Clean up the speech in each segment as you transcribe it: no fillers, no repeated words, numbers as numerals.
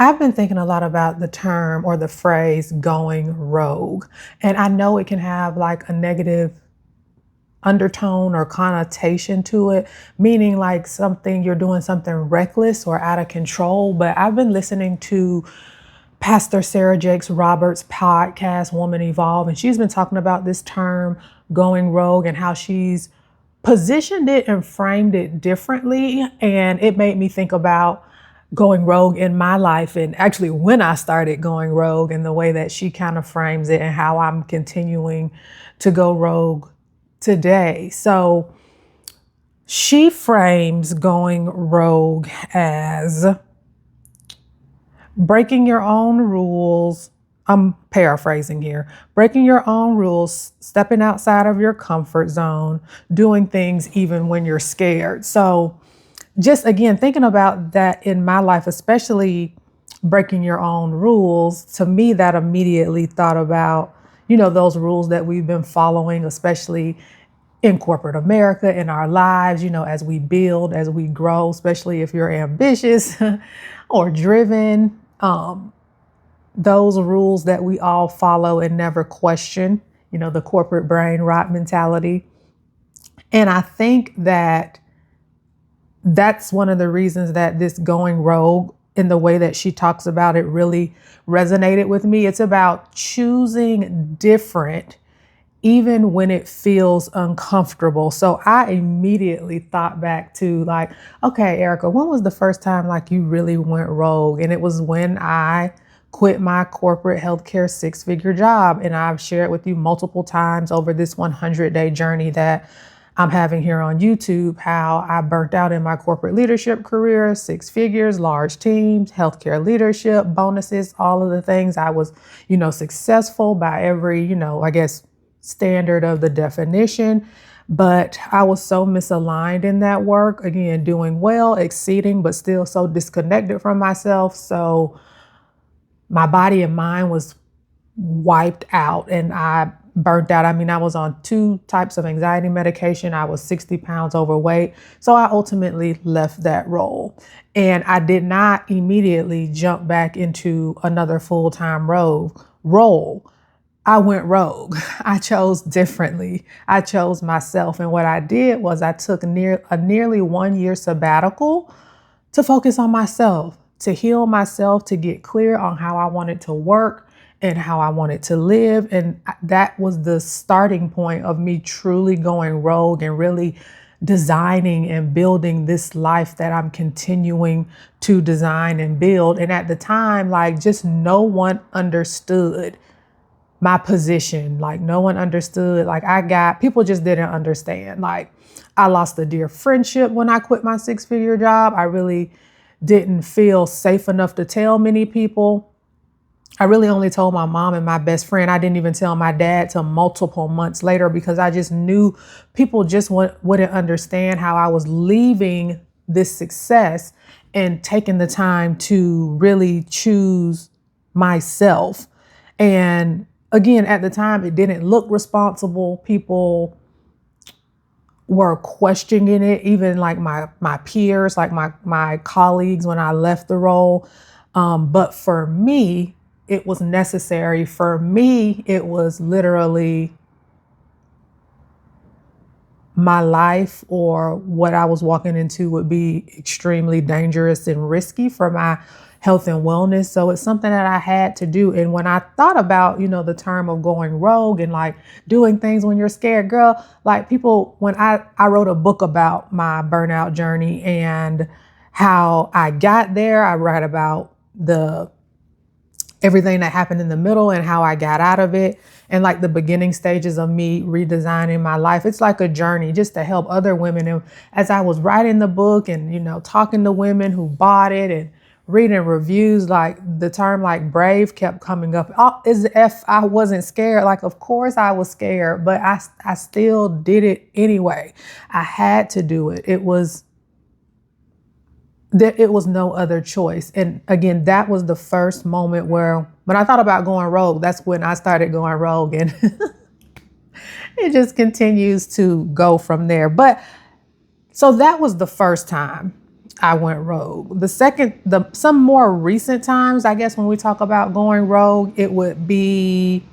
I've been thinking a lot about the term or the phrase going rogue. And I know it can have like a negative undertone or connotation to it, meaning like something you're doing something reckless or out of control. But I've been listening to Pastor Sarah Jakes Roberts' podcast, Woman Evolve, and she's been talking about this term going rogue and how she's positioned it and framed it differently. And it made me think about going rogue in my life and actually when I started going rogue and the way that she kind of frames it and how I'm continuing to go rogue today. So she frames going rogue as breaking your own rules. I'm paraphrasing here. Breaking your own rules, stepping outside of your comfort zone, doing things even when you're scared. So just again, thinking about that in my life, especially breaking your own rules, to me, that immediately thought about, those rules that we've been following, especially in corporate America, in our lives, as we build, as we grow, especially if you're ambitious or driven, those rules that we all follow and never question, the corporate brain rot mentality. And I think that that's one of the reasons that this going rogue in the way that she talks about it really resonated with me. It's about choosing different even when it feels uncomfortable. So I immediately thought back to like, okay, Erica, when was the first time like you really went rogue? And it was when I quit my corporate healthcare six-figure job. And I've shared with you multiple times over this 100-day journey that I'm having here on YouTube, how I burnt out in my corporate leadership career, six figures, large teams, healthcare leadership, bonuses, all of the things. I was, successful by every, I guess, standard of the definition. But I was so misaligned in that work, again, doing well, exceeding, but still so disconnected from myself. So my body and mind was wiped out and I burnt out. I mean, I was on two types of anxiety medication. I was 60 pounds overweight. So I ultimately left that role. And I did not immediately jump back into another full-time role. I went rogue. I chose differently. I chose myself. And what I did was I took nearly 1 year sabbatical to focus on myself, to heal myself, to get clear on how I wanted to work and how I wanted to live. And that was the starting point of me truly going rogue and really designing and building this life that I'm continuing to design and build. And at the time, like just no one understood my position. Like no one understood. Like people just didn't understand. Like I lost a dear friendship when I quit my six-figure job. I really didn't feel safe enough to tell many people. I really only told my mom and my best friend. I didn't even tell my dad till multiple months later because I just knew people just wouldn't understand how I was leaving this success and taking the time to really choose myself. And again, at the time, it didn't look responsible. People were questioning it, even like my peers, like my colleagues when I left the role. But for me, it was necessary. For me, it was literally my life or what I was walking into would be extremely dangerous and risky for my health and wellness. So it's something that I had to do. And when I thought about, the term of going rogue and like doing things when you're scared, girl, like people, when I wrote a book about my burnout journey and how I got there, I write about everything that happened in the middle and how I got out of it and like the beginning stages of me redesigning my life. It's like a journey just to help other women. And as I was writing the book and, talking to women who bought it and reading reviews, like the term like brave kept coming up. As if I wasn't scared. Like, of course I was scared, but I still did it anyway. I had to do it. It was no other choice. And again, that was the first moment where when I thought about going rogue, that's when I started going rogue and it just continues to go from there. But so that was the first time. I went rogue. Some more recent times, I guess when we talk about going rogue, it would be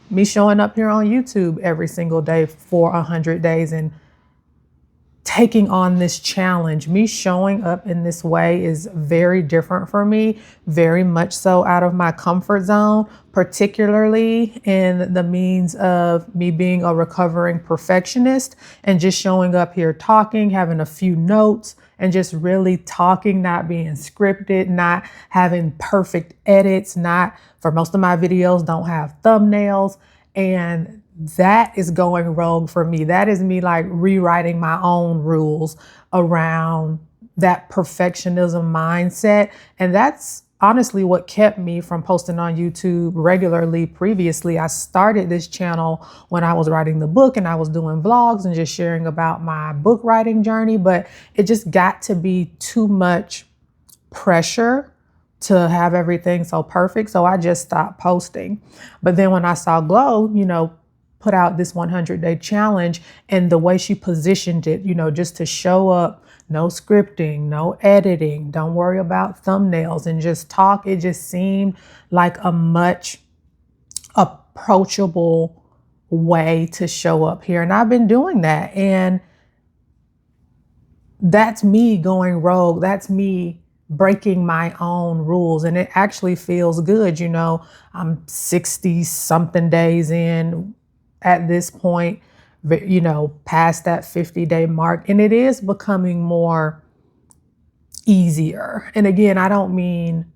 me showing up here on YouTube every single day for 100 days and taking on this challenge. Me showing up in this way is very different for me, very much so out of my comfort zone, particularly in the means of me being a recovering perfectionist and just showing up here talking, having a few notes, and just really talking, not being scripted, not having perfect edits, not, for most of my videos, don't have thumbnails. And that is going rogue for me. That is me like rewriting my own rules around that perfectionism mindset. And that's honestly what kept me from posting on YouTube regularly previously. I started this channel when I was writing the book and I was doing vlogs and just sharing about my book writing journey, but it just got to be too much pressure to have everything so perfect. So I just stopped posting. But then when I saw Glow, put out this 100-day challenge, and the way she positioned it, just to show up, no scripting, no editing, don't worry about thumbnails and just talk. It just seemed like a much approachable way to show up here. And I've been doing that. And that's me going rogue. That's me breaking my own rules. And it actually feels good. I'm 60 something days in at this point, past that 50-day mark. And it is becoming more easier. And again, I don't mean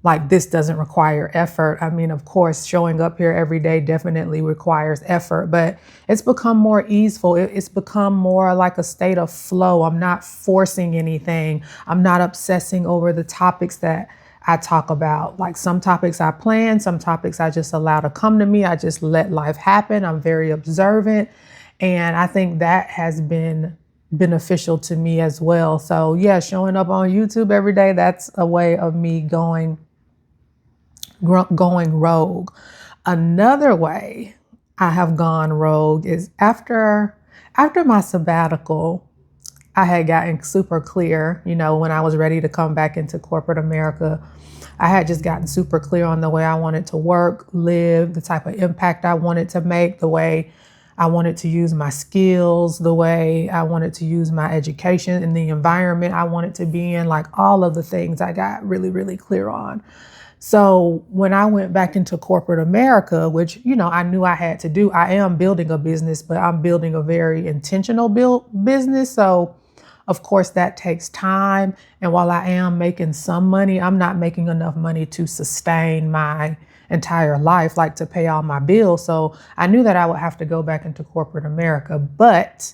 like this doesn't require effort. I mean, of course, showing up here every day definitely requires effort, but it's become more easeful. It's become more like a state of flow. I'm not forcing anything. I'm not obsessing over the topics that I talk about. Like some topics I plan, some topics I just allow to come to me. I just let life happen. I'm very observant. And I think that has been beneficial to me as well. So yeah, showing up on YouTube every day, that's a way of me going rogue. Another way I have gone rogue is after my sabbatical, I had gotten super clear, when I was ready to come back into corporate America. I had just gotten super clear on the way I wanted to work, live, the type of impact I wanted to make, the way I wanted to use my skills, the way I wanted to use my education and the environment I wanted to be in, like all of the things I got really, really clear on. So when I went back into corporate America, which, I knew I had to do, I am building a business, but I'm building a very intentional business. So of course that takes time. And while I am making some money, I'm not making enough money to sustain my entire life, like to pay all my bills. So I knew that I would have to go back into corporate America, but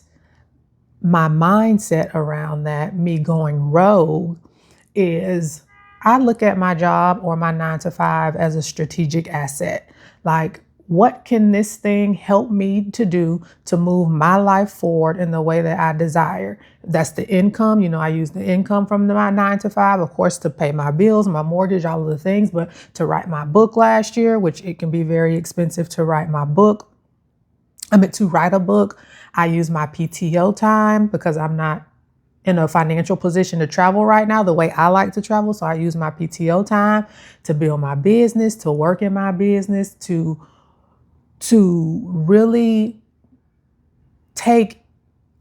my mindset around that, me going rogue, is I look at my job or my 9 to 5 as a strategic asset. Like, what can this thing help me to do to move my life forward in the way that I desire? That's the income. I use the income from my 9 to 5, of course, to pay my bills, my mortgage, all of the things, but to write my book last year, which it can be very expensive to write my book. To write a book, I use my PTO time because I'm not in a financial position to travel right now the way I like to travel. So I use my PTO time to build my business, to work in my business, to really take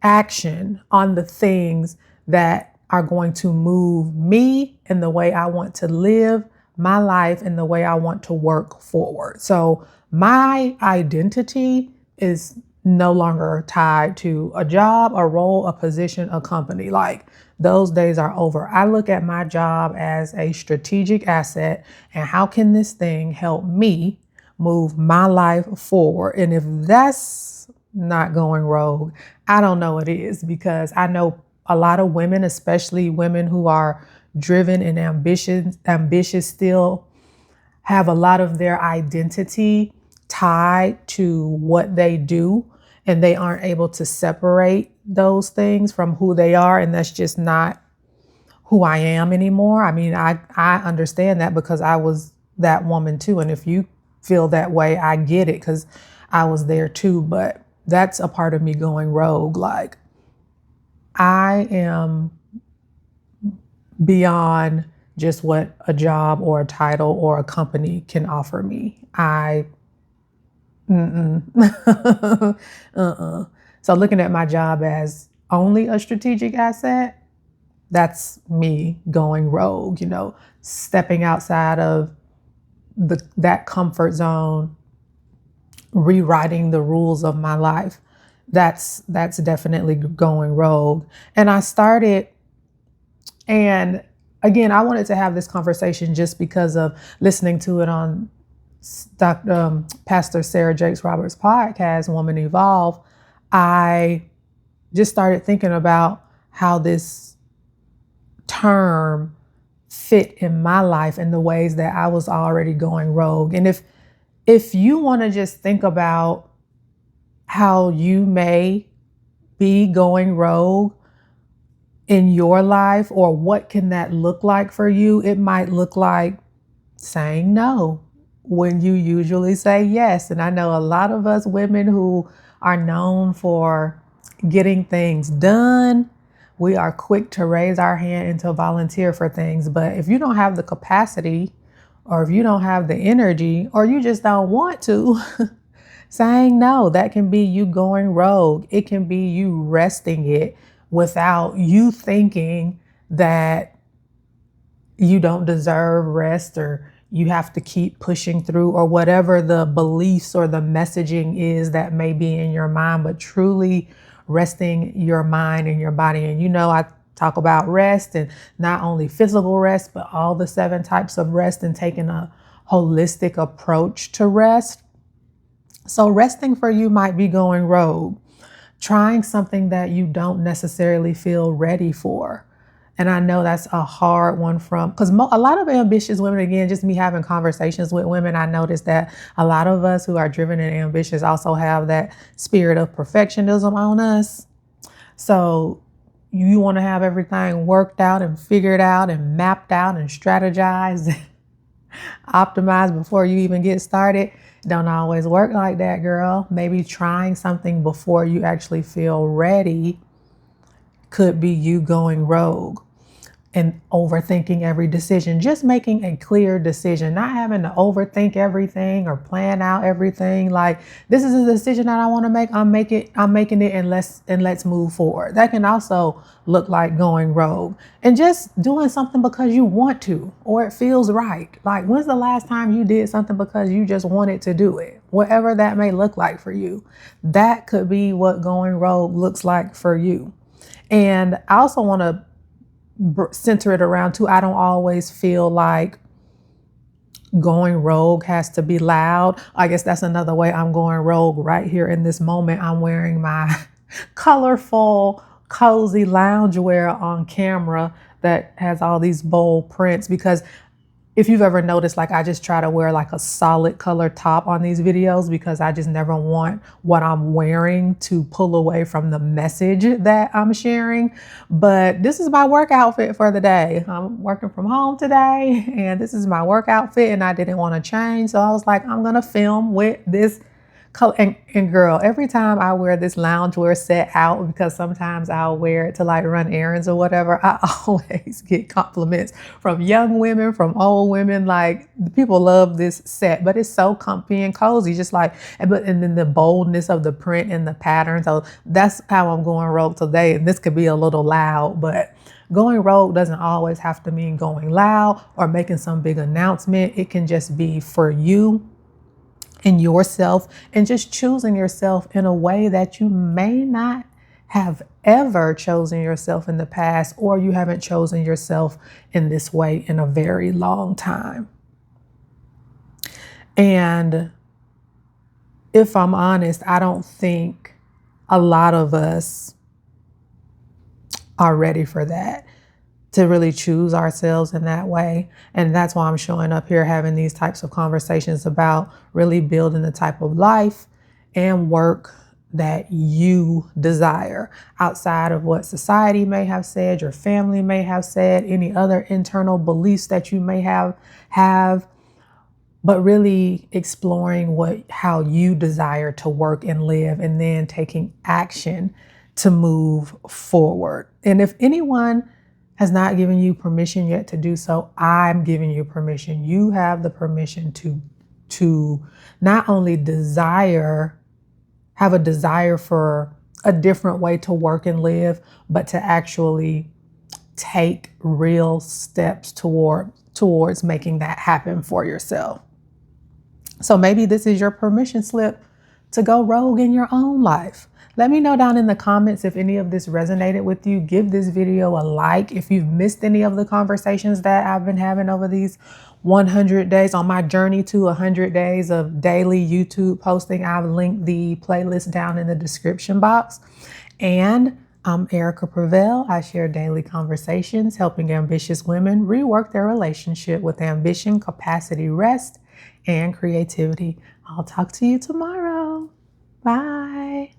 action on the things that are going to move me in the way I want to live my life and the way I want to work forward. So my identity is no longer tied to a job, a role, a position, a company. Like, those days are over. I look at my job as a strategic asset, and how can this thing help me move my life forward? And if that's not going rogue, I don't know what is, because I know a lot of women, especially women who are driven and ambitious still, have a lot of their identity tied to what they do, and they aren't able to separate those things from who they are. And that's just not who I am anymore. I mean, I understand that because I was that woman too. And if you feel that way, I get it, because I was there too. But that's a part of me going rogue. Like, I am beyond just what a job or a title or a company can offer me. uh-uh. So looking at my job as only a strategic asset, that's me going rogue, stepping outside of that comfort zone, rewriting the rules of my life. That's definitely going rogue. And I started, and again, I wanted to have this conversation just because of listening to it on Pastor Sarah Jakes Roberts' podcast, Woman Evolve. I just started thinking about how this term fit in my life and the ways that I was already going rogue. And if you want to just think about how you may be going rogue in your life, or what can that look like for you, it might look like saying no when you usually say yes. And I know a lot of us women who are known for getting things done, we are quick to raise our hand and to volunteer for things. But if you don't have the capacity, or if you don't have the energy, or you just don't want to, saying no, that can be you going rogue. It can be you resting it without you thinking that you don't deserve rest, or you have to keep pushing through, or whatever the beliefs or the messaging is that may be in your mind, but truly resting your mind and your body. And I talk about rest, and not only physical rest, but all the 7 types of rest, and taking a holistic approach to rest. So resting for you might be going rogue, trying something that you don't necessarily feel ready for. And I know that's a hard one because a lot of ambitious women, again, just me having conversations with women, I noticed that a lot of us who are driven and ambitious also have that spirit of perfectionism on us. So you want to have everything worked out and figured out and mapped out and strategized and optimized before you even get started. Don't always work like that, girl. Maybe trying something before you actually feel ready could be you going rogue and overthinking every decision. Just making a clear decision, not having to overthink everything or plan out everything. Like, this is a decision that I want to make. I'm making it, and let's move forward. That can also look like going rogue, and just doing something because you want to, or it feels right. Like, when's the last time you did something because you just wanted to do it? Whatever that may look like for you, that could be what going rogue looks like for you. And I also want to center it around too. I don't always feel like going rogue has to be loud. I guess that's another way I'm going rogue right here in this moment. I'm wearing my colorful, cozy loungewear on camera that has all these bold prints, because if you've ever noticed, like, I just try to wear like a solid color top on these videos, because I just never want what I'm wearing to pull away from the message that I'm sharing. But this is my work outfit for the day. I'm working from home today, and this is my work outfit, and I didn't want to change. So I was like, I'm going to film with this color. And girl, every time I wear this loungewear set out, because sometimes I'll wear it to like run errands or whatever, I always get compliments from young women, from old women. Like, people love this set, but it's so comfy and cozy, just like, and then the boldness of the print and the pattern. So that's how I'm going rogue today. And this could be a little loud, but going rogue doesn't always have to mean going loud or making some big announcement. It can just be for you and yourself, and just choosing yourself in a way that you may not have ever chosen yourself in the past, or you haven't chosen yourself in this way in a very long time. And if I'm honest, I don't think a lot of us are ready for that, to really choose ourselves in that way. And that's why I'm showing up here having these types of conversations about really building the type of life and work that you desire, outside of what society may have said, your family may have said, any other internal beliefs that you may have, but really exploring how you desire to work and live, and then taking action to move forward. And if anyone has not given you permission yet to do so, I'm giving you permission. You have the permission to not only have a desire for a different way to work and live, but to actually take real steps towards making that happen for yourself. So maybe this is your permission slip to go rogue in your own life. Let me know down in the comments if any of this resonated with you. Give this video a like. If you've missed any of the conversations that I've been having over these 100 days on my journey to 100 days of daily YouTube posting, I've linked the playlist down in the description box. And I'm Erica Prevail. I share daily conversations helping ambitious women rework their relationship with ambition, capacity, rest, and creativity. I'll talk to you tomorrow. Bye.